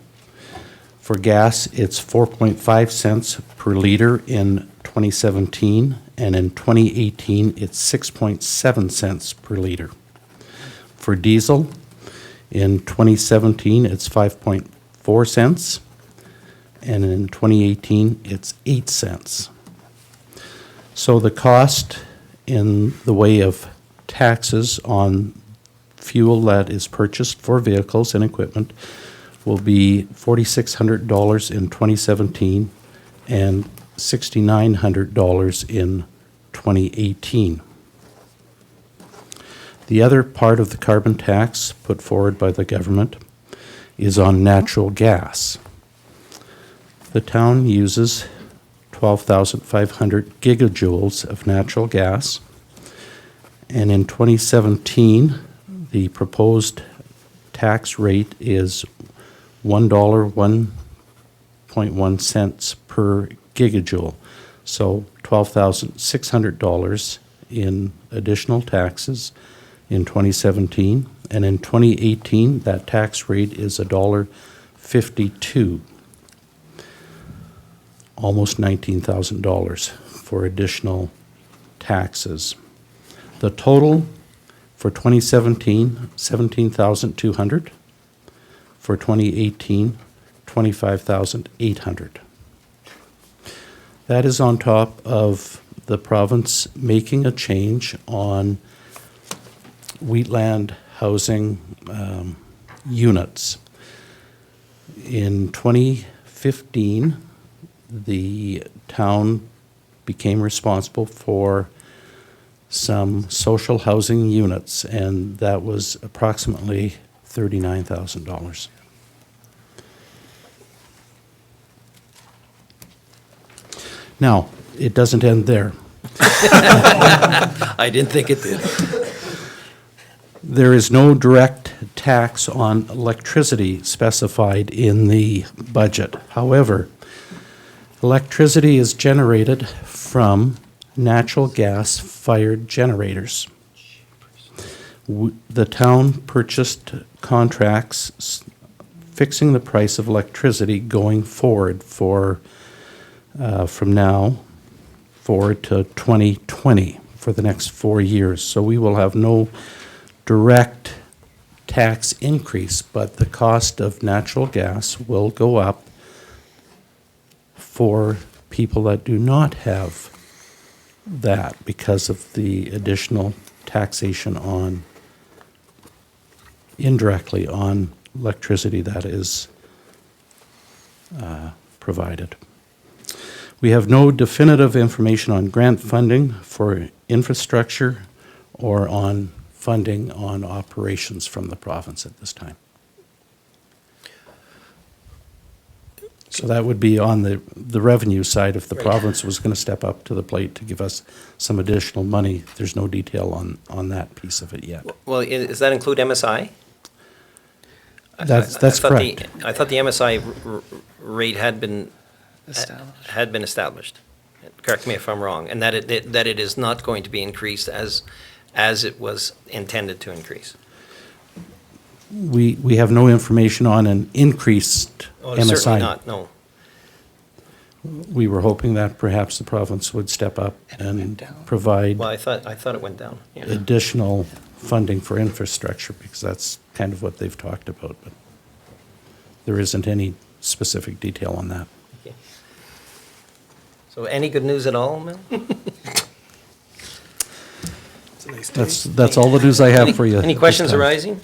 I: For gas, it's 4.5 cents per liter in 2017, and in 2018, it's 6.7 cents per liter. For diesel, in 2017, it's 5.4 cents, and in 2018, it's 8 cents. So the cost in the way of taxes on fuel that is purchased for vehicles and equipment will be $4,600 in 2017 and $6,900 in 2018. The other part of the carbon tax put forward by the government is on natural gas. The town uses 12,500 gigajoules of natural gas, and in 2017, the proposed tax rate is $1.1 per gigajoule, so $12,600 in additional taxes in 2017, and in 2018, that tax rate is $1.52, almost $19,000 for additional taxes. The total for 2017, $17,200. For 2018, $25,800. That is on top of the province making a change on wheatland housing units. In 2015, the town became responsible for some social housing units, and that was approximately $39,000. Now, it doesn't end there.
B: I didn't think it did.
I: There is no direct tax on electricity specified in the budget. However, electricity is generated from natural gas-fired generators. The town purchased contracts fixing the price of electricity going forward for, from now forward to 2020 for the next 4 years. So we will have no direct tax increase, but the cost of natural gas will go up for people that do not have that because of the additional taxation on, indirectly on electricity that is provided. We have no definitive information on grant funding for infrastructure or on funding on operations from the province at this time. So that would be on the revenue side. If the province was going to step up to the plate to give us some additional money, there's no detail on that piece of it yet.
B: Well, does that include MSI?
I: That's
B: I thought
I: correct.
B: I thought the MSI rate had been
M: Established.
B: established. Correct me if I'm wrong, and that it is not going to be increased as it was intended to increase.
I: We have no information on an increased
B: Oh,
I: MSI.
B: certainly not, no.
I: We were hoping that perhaps the province would step up and provide
B: Well, I thought it went down. Yeah.
I: additional funding for infrastructure, because that's kind of what they've talked about, but there isn't any specific detail on that.
B: Okay. So any good news at all, Mel?
I: That's all the news I have for you.
B: Any
I: this
B: questions
I: time.
B: arising?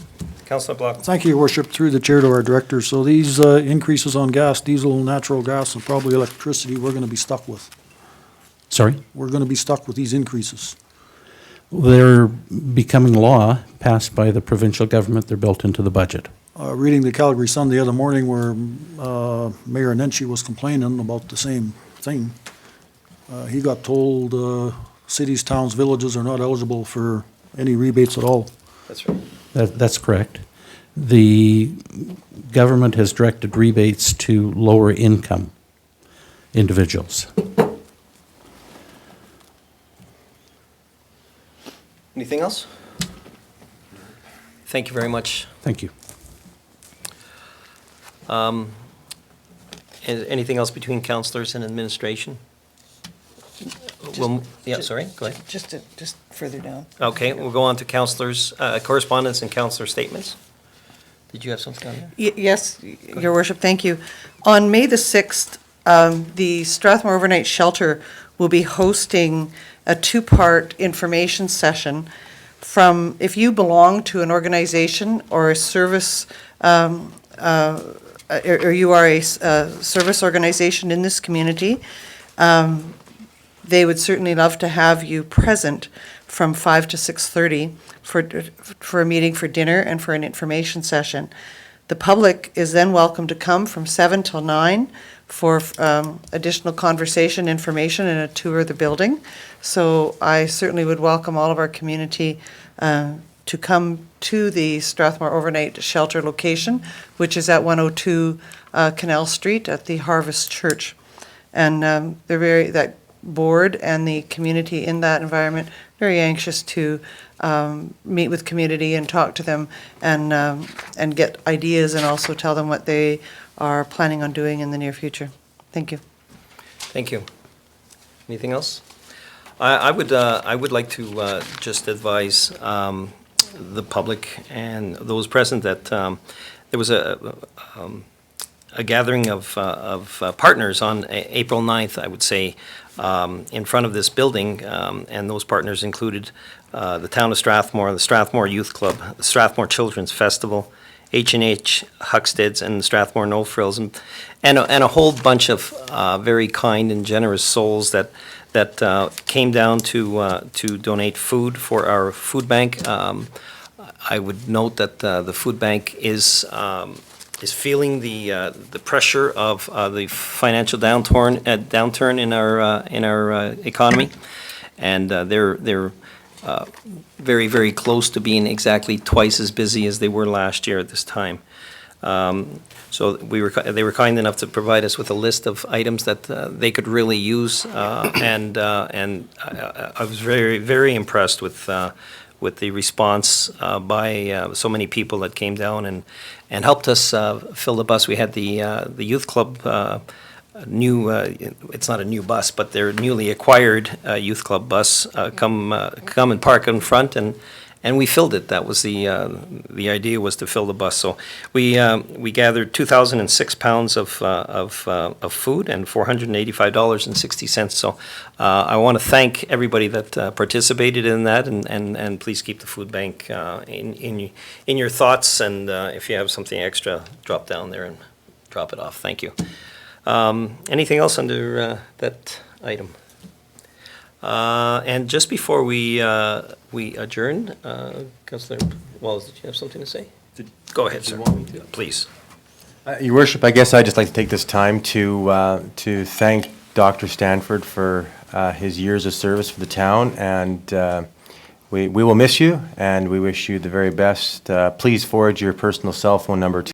B: Councillor Block?
F: Thank you, Your Worship, through the chair to our director. So these increases on gas, diesel, natural gas, and probably electricity, we're going to be stuck with.
I: Sorry?
F: We're going to be stuck with these increases.
I: They're becoming law passed by the provincial government. They're built into the budget.
F: Reading the Calgary Sun the other morning where Mayor Nenshi was complaining about the same thing. He got told cities, towns, villages are not eligible for any rebates at all.
B: That's right.
I: That's correct. The government has directed rebates to lower income individuals.
B: Anything else? Thank you very much.
I: Thank you.
B: Anything else between councillors and administration? Sorry, go ahead.
M: Just further down.
B: Okay, we'll go on to councillors, correspondence and councillor statements. Did you have something on there?
C: Yes, Your Worship, thank you. On May the 6th, the Strathmore Overnight Shelter will be hosting a two-part information session from, if you belong to an organization or a service, or you are a service organization in this community, they would certainly love to have you present from 5 to 6:30 for a meeting for dinner and for an information session. The public is then welcome to come from 7 till 9 for additional conversation, information, and a tour of the building. So I certainly would welcome all of our community to come to the Strathmore Overnight Shelter location, which is at 102 Canal Street at the Harvest Church. And that board and the community in that environment very anxious to meet with community and talk to them and get ideas and also tell them what they are planning on doing in the near future. Thank you.
B: Thank you. Anything else? I would like to just advise the public and those present that there was a gathering of partners on April 9th, I would say, in front of this building, and those partners included the Town of Strathmore, the Strathmore Youth Club, the Strathmore Children's Festival, H&H Hucksteads, and the Strathmore No Frills, and a whole bunch of very kind and generous souls that came down to donate food for our food bank. I would note that the food bank is is feeling the pressure of the financial downturn in our economy, and they're very, very close to being exactly twice as busy as they were last year at this time. So they were kind enough to provide us with a list of items that they could really use, and I was very, very impressed with the response by so many people that came down and helped us fill the bus. We had the youth club new, it's not a new bus, but their newly acquired youth club bus come and park in front, and we filled it. That was the idea, was to fill the bus. So we gathered 2,006 pounds of food and $485.60. So I want to thank everybody that participated in that, and please keep the food bank in your thoughts, and if you have something extra, drop down there and drop it off. Thank you. Anything else under that item? And just before we adjourn, Councillor Wallace, did you have something to say? Go ahead, sir. Please.
E: Your Worship, I guess I'd just like to take this time to thank Dr. Stanford for his years of service for the town, and we will miss you, and we wish you the very best. Please forward your personal cell phone number to